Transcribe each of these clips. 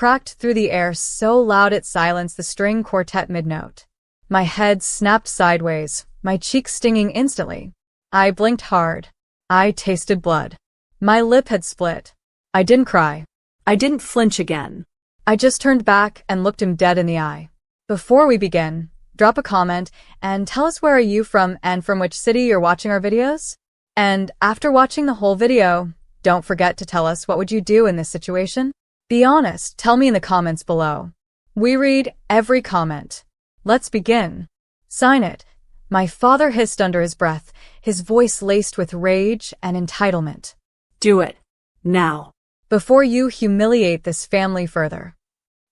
cracked through the air so loud it silenced the string quartet mid-note. My head snapped sideways, my cheeks stinging instantly. I blinked hard. I tasted blood. My lip had split. I didn't cry. I didn't flinch again. I just turned back and looked him dead in the eye. Before we begin, drop a comment and tell us where are you from and from which city you're watching our videos? And after watching the whole video, don't forget to tell us what would you do in this situation? Be honest, tell me in the comments below. We read every comment. Let's begin. Sign it. My father hissed under his breath, his voice laced with rage and entitlement. Do it. Now. Before you humiliate this family further.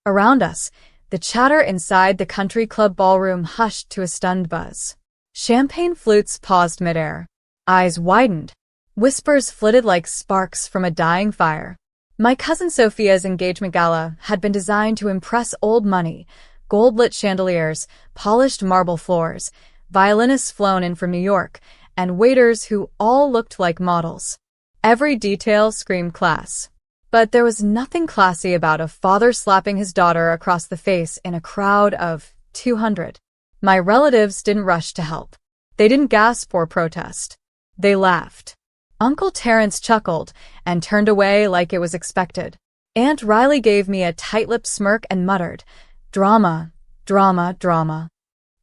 Around us, the chatter inside the country club ballroom hushed to a stunned buzz. Champagne flutes paused midair. Eyes widened. Whispers flitted like sparks from a dying fire. My cousin Sophia's engagement gala had been designed to impress old money, gold-lit chandeliers, polished marble floors, violinists flown in from New York, and waiters who all looked like models. Every detail screamed class. But there was nothing classy about a father slapping his daughter across the face in a crowd of 200. My relatives didn't rush to help. They didn't gasp or protest. They laughed. Uncle Terrence chuckled and turned away like it was expected. Aunt Riley gave me a tight-lipped smirk and muttered, "Drama, drama, drama."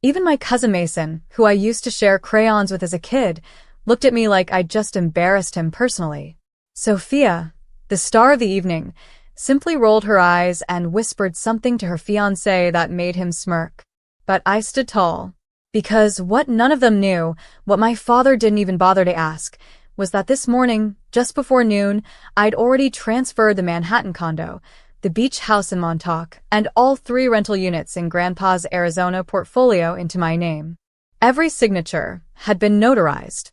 Even my cousin Mason, who I used to share crayons with as a kid, looked at me like I'd just embarrassed him personally. Sophia, the star of the evening, simply rolled her eyes and whispered something to her fiancé that made him smirk. But I stood tall, because what none of them knew, what my father didn't even bother to ask, was that this morning, just before noon, I'd already transferred the Manhattan condo, the beach house in Montauk, and all 3 rental units in Grandpa's Arizona portfolio into my name. Every signature had been notarized.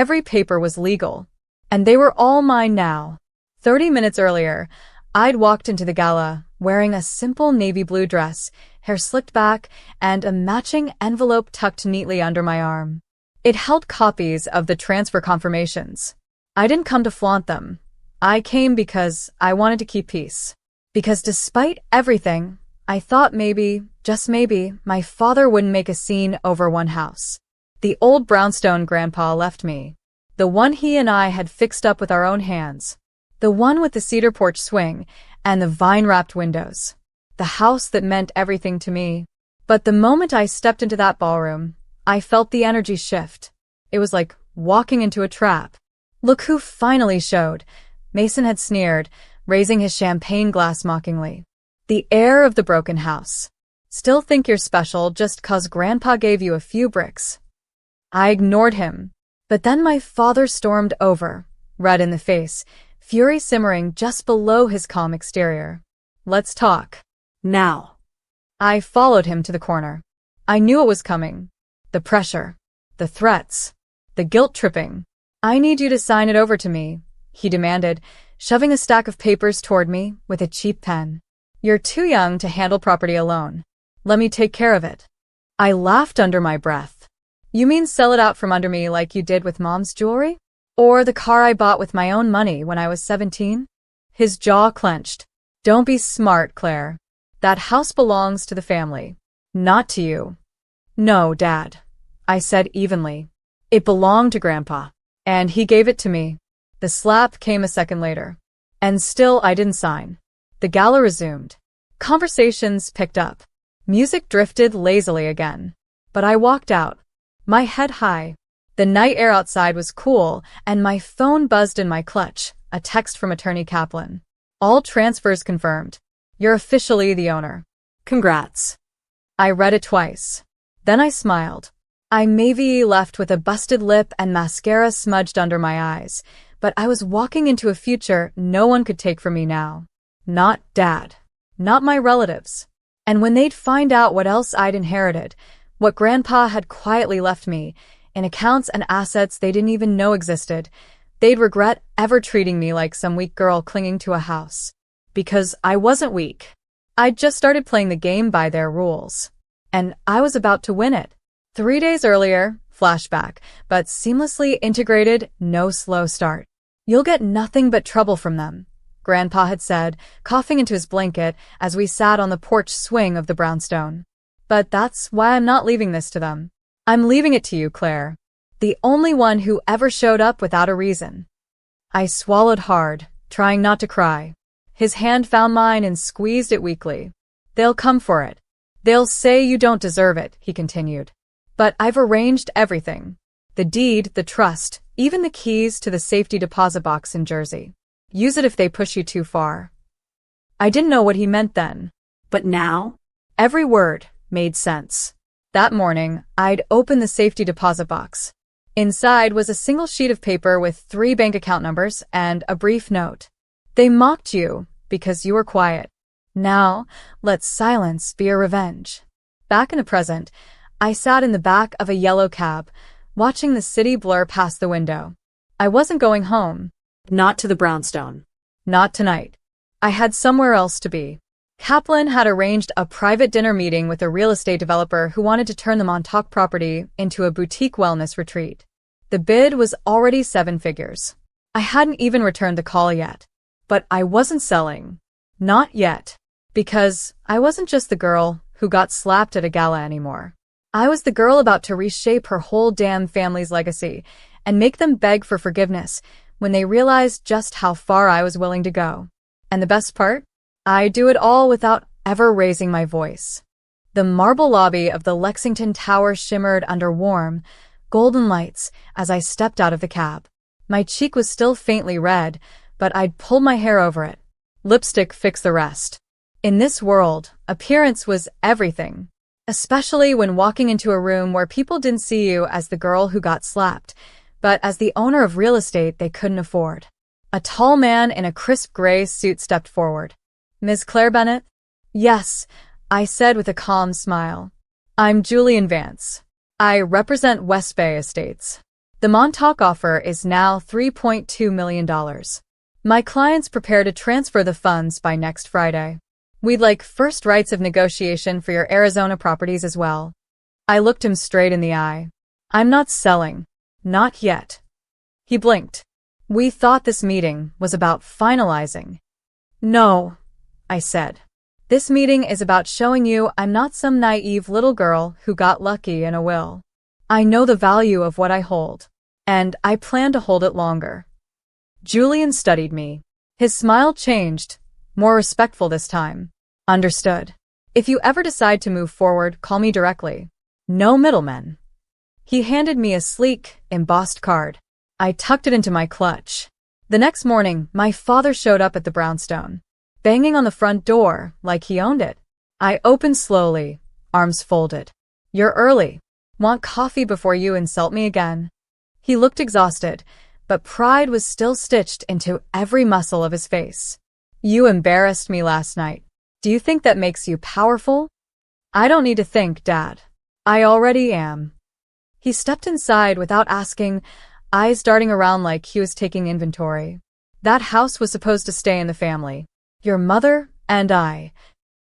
Every paper was legal. And they were all mine now. 30 minutes earlier, I'd walked into the gala wearing a simple navy blue dress, hair slicked back, and a matching envelope tucked neatly under my arm. It held copies of the transfer confirmations. I didn't come to flaunt them. I came because I wanted to keep peace. Because despite everything, I thought maybe, just maybe, my father wouldn't make a scene over one house. The old brownstone Grandpa left me. The one he and I had fixed up with our own hands. The one with the cedar porch swing and the vine-wrapped windows. The house that meant everything to me. But the moment I stepped into that ballroom, I felt the energy shift. It was like walking into a trap. Look who finally showed. Mason had sneered, raising his champagne glass mockingly. The heir of the broken house. Still think you're special just 'cause Grandpa gave you a few bricks. I ignored him. But then my father stormed over, red in the face, fury simmering just below his calm exterior. Let's talk. Now. I followed him to the corner. I knew it was coming. The pressure. The threats. The guilt-tripping. I need you to sign it over to me, he demanded, shoving a stack of papers toward me with a cheap pen. You're too young to handle property alone. Let me take care of it. I laughed under my breath. You mean sell it out from under me like you did with Mom's jewelry? Or the car I bought with my own money when I was 17? His jaw clenched. Don't be smart, Claire. That house belongs to the family, not to you. No, Dad, I said evenly. It belonged to Grandpa, and he gave it to me. The slap came a second later. And still I didn't sign. The gala resumed. Conversations picked up. Music drifted lazily again. But I walked out, my head high. The night air outside was cool, and my phone buzzed in my clutch, a text from Attorney Kaplan. All transfers confirmed. You're officially the owner. Congrats. I read it twice. Then I smiled. I maybe left with a busted lip and mascara smudged under my eyes, but I was walking into a future no one could take from me now. Not Dad. Not my relatives. And when they'd find out what else I'd inherited, what Grandpa had quietly left me, in accounts and assets they didn't even know existed, they'd regret ever treating me like some weak girl clinging to a house. Because I wasn't weak. I'd just started playing the game by their rules. And I was about to win it. 3 days earlier, flashback, but seamlessly integrated, no slow start. You'll get nothing but trouble from them. Grandpa had said, coughing into his blanket as we sat on the porch swing of the brownstone. But that's why I'm not leaving this to them. I'm leaving it to you, Claire. The only one who ever showed up without a reason. I swallowed hard, trying not to cry. His hand found mine and squeezed it weakly. They'll come for it. They'll say you don't deserve it, he continued. But I've arranged everything. The deed, the trust, even the keys to the safety deposit box in Jersey. Use it if they push you too far. I didn't know what he meant then. But now? Every word made sense. That morning, I'd opened the safety deposit box. Inside was a single sheet of paper with 3 bank account numbers and a brief note. They mocked you because you were quiet. Now, let silence be a revenge. Back in the present, I sat in the back of a yellow cab, watching the city blur past the window. I wasn't going home. Not to the brownstone. Not tonight. I had somewhere else to be. Kaplan had arranged a private dinner meeting with a real estate developer who wanted to turn the Montauk property into a boutique wellness retreat. The bid was already 7 figures. I hadn't even returned the call yet. But I wasn't selling. Not yet. Because I wasn't just the girl who got slapped at a gala anymore. I was the girl about to reshape her whole damn family's legacy and make them beg for forgiveness when they realized just how far I was willing to go. And the best part? I'd do it all without ever raising my voice. The marble lobby of the Lexington Tower shimmered under warm, golden lights as I stepped out of the cab. My cheek was still faintly red, but I'd pulled my hair over it. Lipstick fixed the rest. In this world, appearance was everything. Especially when walking into a room where people didn't see you as the girl who got slapped, but as the owner of real estate they couldn't afford. A tall man in a crisp gray suit stepped forward. Ms. Claire Bennett? Yes, I said with a calm smile. I'm Julian Vance. I represent West Bay Estates. The Montauk offer is now $3.2 million. My client's prepared to transfer the funds by next Friday. We'd like first rights of negotiation for your Arizona properties as well. I looked him straight in the eye. I'm not selling. Not yet. He blinked. We thought this meeting was about finalizing. No, I said. This meeting is about showing you I'm not some naive little girl who got lucky in a will. I know the value of what I hold, and I plan to hold it longer. Julian studied me. His smile changed, more respectful this time. Understood. If you ever decide to move forward, call me directly. No middlemen. He handed me a sleek, embossed card. I tucked it into my clutch. The next morning, my father showed up at the brownstone, banging on the front door like he owned it. I opened slowly, arms folded. You're early. Want coffee before you insult me again? He looked exhausted, but pride was still stitched into every muscle of his face. You embarrassed me last night. Do you think that makes you powerful? I don't need to think, Dad. I already am. He stepped inside without asking, eyes darting around like he was taking inventory. That house was supposed to stay in the family. Your mother and I.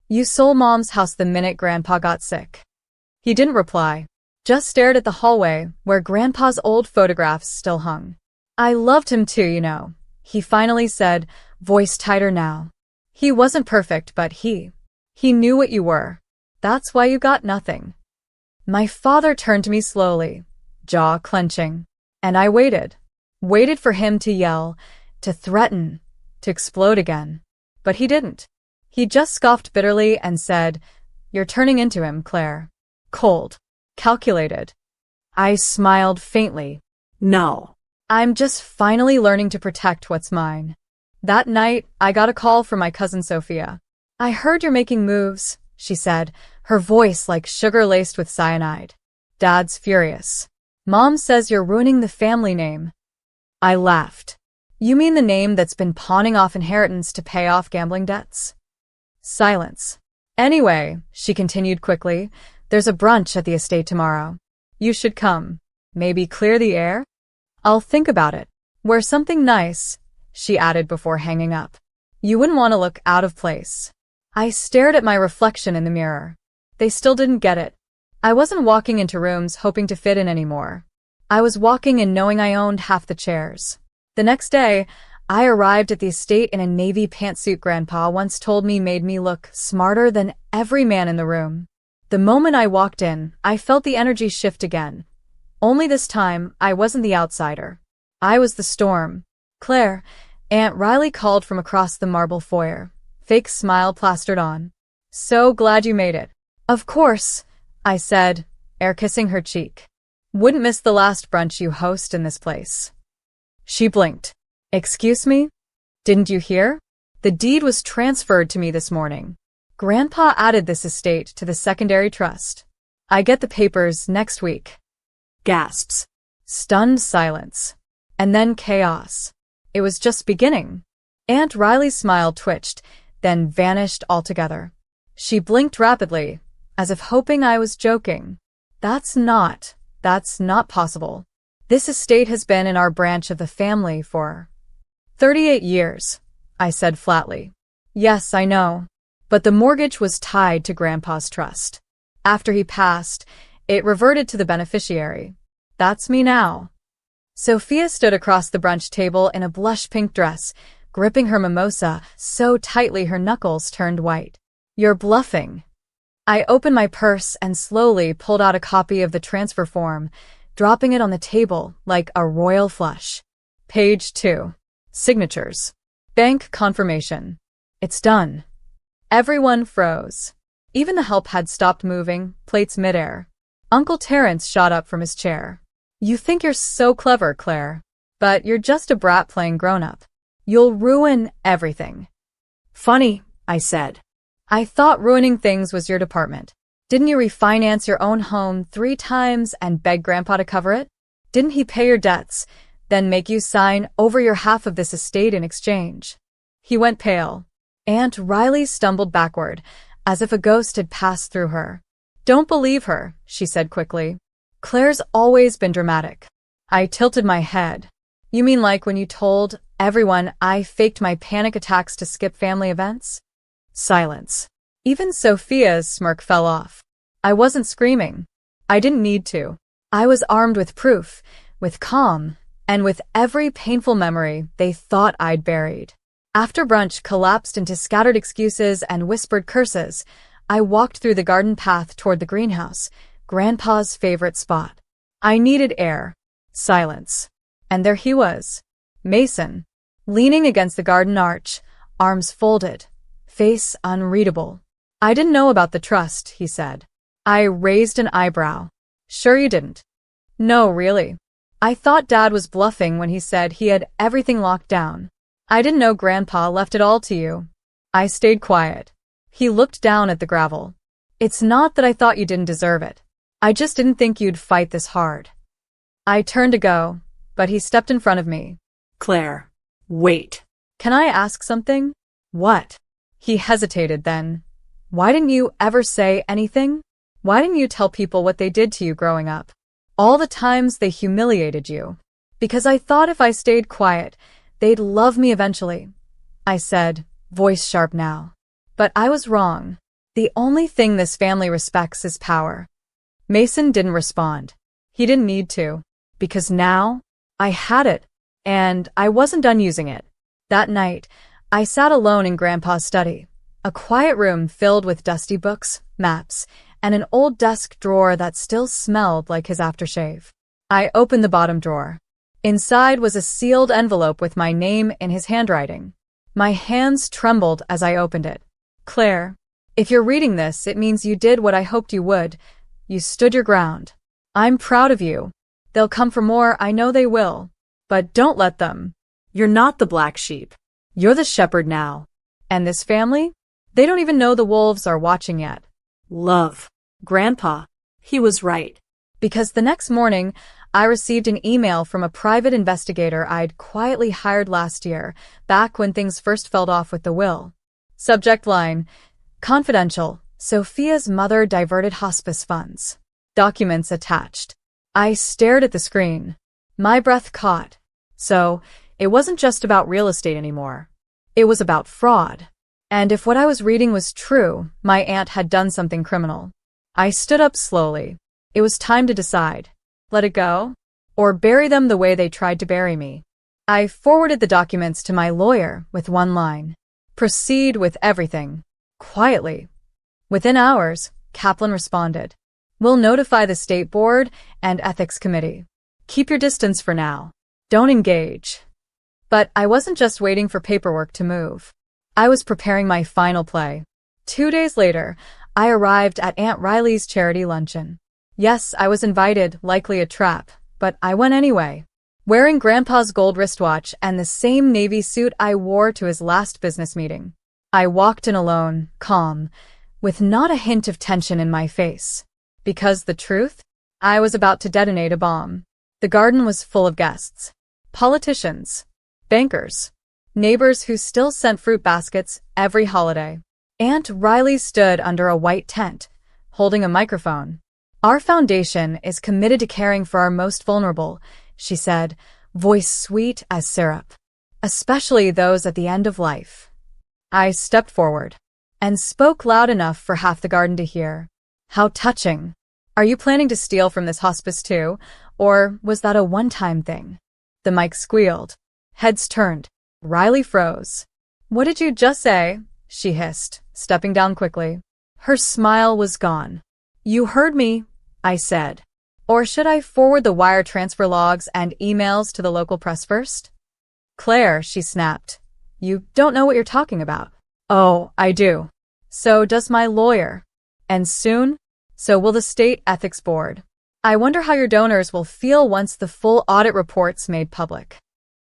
You sold Mom's house the minute Grandpa got sick. He didn't reply, just stared at the hallway where Grandpa's old photographs still hung. I loved him too, you know, he finally said, voice tighter now. He wasn't perfect, but he knew what you were. That's why you got nothing. My father turned to me slowly, jaw clenching, and I waited for him to yell, to threaten, to explode again. But he didn't. He just scoffed bitterly and said, You're turning into him, Claire. Cold. Calculated. I smiled faintly. No. I'm just finally learning to protect what's mine. That night, I got a call from my cousin Sophia. I heard you're making moves, she said, her voice like sugar laced with cyanide. Dad's furious. Mom says you're ruining the family name. I laughed. You mean the name that's been pawning off inheritance to pay off gambling debts? Silence. Anyway, she continued quickly, there's a brunch at the estate tomorrow. You should come. Maybe clear the air? I'll think about it. Wear something nice, she added before hanging up. You wouldn't want to look out of place. I stared at my reflection in the mirror. They still didn't get it. I wasn't walking into rooms hoping to fit in anymore. I was walking in knowing I owned half the chairs. The next day, I arrived at the estate in a navy pantsuit Grandpa once told me made me look smarter than every man in the room. The moment I walked in, I felt the energy shift again. Only this time, I wasn't the outsider. I was the storm. Claire, Aunt Riley called from across the marble foyer, fake smile plastered on. So glad you made it. Of course, I said, air kissing her cheek. Wouldn't miss the last brunch you host in this place. She blinked. Excuse me? Didn't you hear? The deed was transferred to me this morning. Grandpa added this estate to the secondary trust. I get the papers next week. Gasps. Stunned silence. And then chaos. It was just beginning. Aunt Riley's smile twitched, then vanished altogether. She blinked rapidly, as if hoping I was joking. That's not possible. This estate has been in our branch of the family for 38 years, I said flatly. Yes, I know. But the mortgage was tied to Grandpa's trust. After he passed, it reverted to the beneficiary. That's me now. Sophia stood across the brunch table in a blush pink dress, gripping her mimosa so tightly her knuckles turned white. You're bluffing. I opened my purse and slowly pulled out a copy of the transfer form, dropping it on the table like a royal flush. Page 2. Signatures. Bank confirmation. It's done. Everyone froze. Even the help had stopped moving, plates midair. Uncle Terence shot up from his chair. You think you're so clever, Claire. But you're just a brat playing grown-up. You'll ruin everything. Funny, I said. I thought ruining things was your department. Didn't you refinance your own home 3 times and beg Grandpa to cover it? Didn't he pay your debts, then make you sign over your half of this estate in exchange? He went pale. Aunt Riley stumbled backward, as if a ghost had passed through her. Don't believe her, she said quickly. Claire's always been dramatic. I tilted my head. You mean like when you told everyone I faked my panic attacks to skip family events? Silence. Even Sophia's smirk fell off. I wasn't screaming. I didn't need to. I was armed with proof, with calm, and with every painful memory they thought I'd buried. After brunch collapsed into scattered excuses and whispered curses, I walked through the garden path toward the greenhouse, Grandpa's favorite spot. I needed air. Silence. And there he was. Mason. Leaning against the garden arch, arms folded, face unreadable. I didn't know about the trust, he said. I raised an eyebrow. Sure you didn't? No, really. I thought Dad was bluffing when he said he had everything locked down. I didn't know Grandpa left it all to you. I stayed quiet. He looked down at the gravel. It's not that I thought you didn't deserve it. I just didn't think you'd fight this hard. I turned to go, but he stepped in front of me. Claire, wait. Can I ask something? What? He hesitated then. Why didn't you ever say anything? Why didn't you tell people what they did to you growing up? All the times they humiliated you. Because I thought if I stayed quiet, they'd love me eventually, I said, voice sharp now. But I was wrong. The only thing this family respects is power. Mason didn't respond. He didn't need to. Because now, I had it, and I wasn't done using it. That night, I sat alone in Grandpa's study, a quiet room filled with dusty books, maps, and an old desk drawer that still smelled like his aftershave. I opened the bottom drawer. Inside was a sealed envelope with my name in his handwriting. My hands trembled as I opened it. Claire, if you're reading this, it means you did what I hoped you would. You stood your ground. I'm proud of you. They'll come for more, I know they will. But don't let them. You're not the black sheep. You're the shepherd now. And this family? They don't even know the wolves are watching yet. Love. Grandpa. He was right. Because the next morning, I received an email from a private investigator I'd quietly hired last year, back when things first fell off with the will. Subject line, confidential, Sophia's mother diverted hospice funds. Documents attached. I stared at the screen. My breath caught. So, it wasn't just about real estate anymore. It was about fraud. And if what I was reading was true, my aunt had done something criminal. I stood up slowly. It was time to decide. Let it go? Or bury them the way they tried to bury me? I forwarded the documents to my lawyer with one line. Proceed with everything. Quietly. Within hours, Kaplan responded. We'll notify the State Board and Ethics Committee. Keep your distance for now. Don't engage. But I wasn't just waiting for paperwork to move. I was preparing my final play. 2 days later, I arrived at Aunt Riley's charity luncheon. Yes, I was invited, likely a trap, but I went anyway. Wearing Grandpa's gold wristwatch and the same navy suit I wore to his last business meeting. I walked in alone, calm, with not a hint of tension in my face. Because the truth? I was about to detonate a bomb. The garden was full of guests. Politicians. Bankers. Neighbors who still sent fruit baskets every holiday. Aunt Riley stood under a white tent, holding a microphone. Our foundation is committed to caring for our most vulnerable, she said, voice sweet as syrup. Especially those at the end of life. I stepped forward and spoke loud enough for half the garden to hear. How touching. Are you planning to steal from this hospice too, or was that a one-time thing? The mic squealed. Heads turned. Riley froze. What did you just say? She hissed, stepping down quickly. Her smile was gone. You heard me, I said. Or should I forward the wire transfer logs and emails to the local press first? Claire, she snapped. You don't know what you're talking about. Oh, I do. So does my lawyer. And soon, so will the State Ethics Board. I wonder how your donors will feel once the full audit report's made public.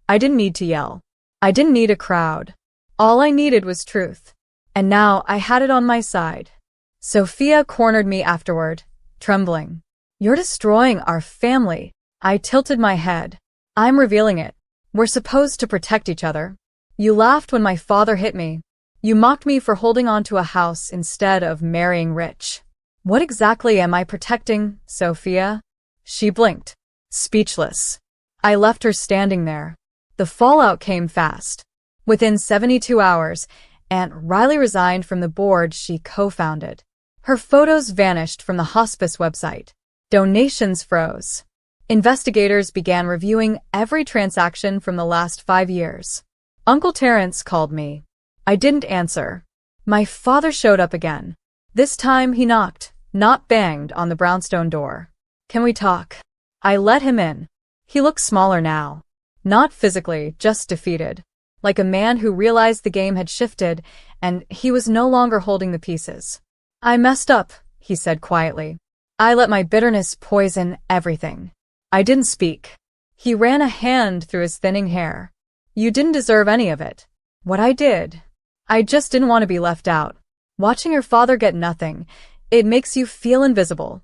I didn't need to yell. I didn't need a crowd. All I needed was truth. And now I had it on my side. Sophia cornered me afterward, trembling. You're destroying our family. I tilted my head. I'm revealing it. We're supposed to protect each other. You laughed when my father hit me. You mocked me for holding on to a house instead of marrying rich. What exactly am I protecting, Sophia? She blinked, speechless. I left her standing there. The fallout came fast. Within 72 hours, Aunt Riley resigned from the board she co-founded. Her photos vanished from the hospice website. Donations froze. Investigators began reviewing every transaction from the last 5 years. Uncle Terrence called me. I didn't answer. My father showed up again. This time he knocked, not banged, on the brownstone door. Can we talk? I let him in. He looked smaller now. Not physically, just defeated. Like a man who realized the game had shifted and he was no longer holding the pieces. I messed up, he said quietly. I let my bitterness poison everything. I didn't speak. He ran a hand through his thinning hair. You didn't deserve any of it. What I did. I just didn't want to be left out. Watching your father get nothing, it makes you feel invisible.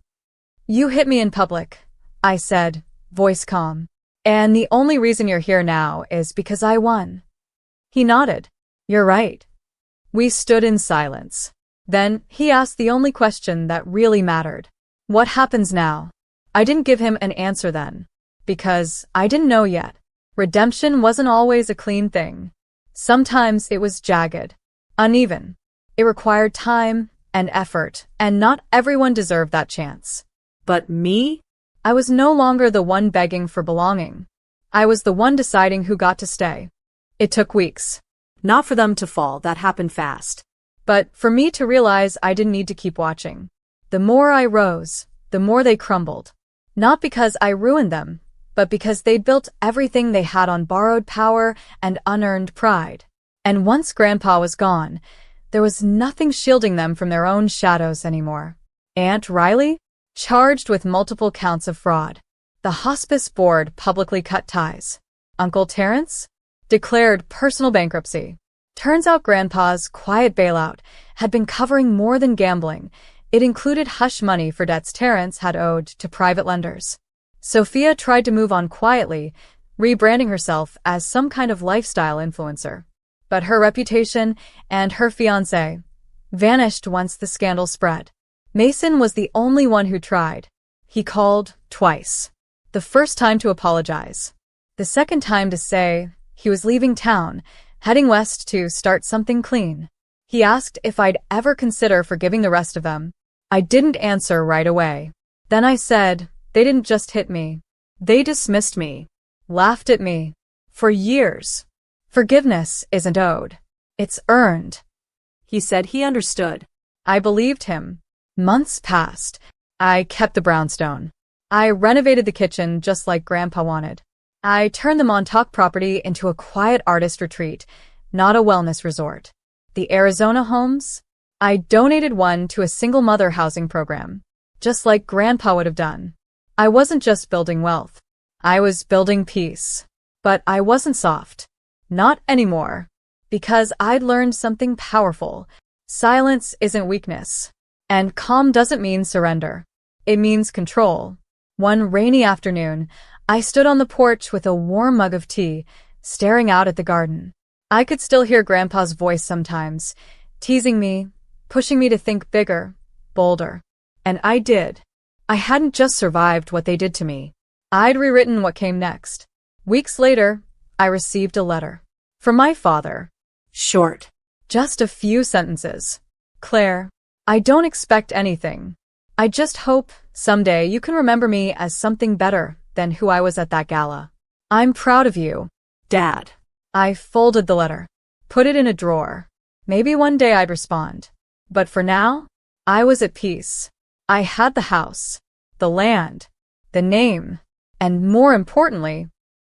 You hit me in public, I said, voice calm. And the only reason you're here now is because I won. He nodded. You're right. We stood in silence. Then he asked the only question that really mattered. What happens now? I didn't give him an answer then. Because I didn't know yet. Redemption wasn't always a clean thing. Sometimes it was jagged, uneven. It required time and effort, and not everyone deserved that chance. But me? I was no longer the one begging for belonging. I was the one deciding who got to stay. It took weeks. Not for them to fall, that happened fast. But for me to realize I didn't need to keep watching. The more I rose, the more they crumbled. Not because I ruined them, but because they'd built everything they had on borrowed power and unearned pride. And once Grandpa was gone, there was nothing shielding them from their own shadows anymore. Aunt Riley? Charged with multiple counts of fraud. The hospice board publicly cut ties. Uncle Terrence? Declared personal bankruptcy. Turns out Grandpa's quiet bailout had been covering more than gambling. It included hush money for debts Terrence had owed to private lenders. Sophia tried to move on quietly, rebranding herself as some kind of lifestyle influencer. But her reputation and her fiancé vanished once the scandal spread. Mason was the only one who tried. He called twice. The first time to apologize. The second time to say he was leaving town, heading west to start something clean. He asked if I'd ever consider forgiving the rest of them. I didn't answer right away. Then I said, they didn't just hit me. They dismissed me, laughed at me, For years. Forgiveness isn't owed. It's earned. He said he understood. I believed him. Months passed. I kept the brownstone. I renovated the kitchen just like Grandpa wanted. I turned the Montauk property into a quiet artist retreat, not a wellness resort. The Arizona homes? I donated one to a single mother housing program, just like Grandpa would have done. I wasn't just building wealth. I was building peace. But I wasn't soft. Not anymore. Because I'd learned something powerful. Silence isn't weakness. And calm doesn't mean surrender. It means control. One rainy afternoon, I stood on the porch with a warm mug of tea, staring out at the garden. I could still hear Grandpa's voice sometimes, teasing me, pushing me to think bigger, bolder. And I did. I hadn't just survived what they did to me. I'd rewritten what came next. Weeks later, I received a letter. From my father. Short. Just a few sentences. Claire, I don't expect anything. I just hope, someday, you can remember me as something better than who I was at that gala. I'm proud of you. Dad. I folded the letter, put it in a drawer. Maybe one day I'd respond. But for now, I was at peace. I had the house, the land, the name, and more importantly,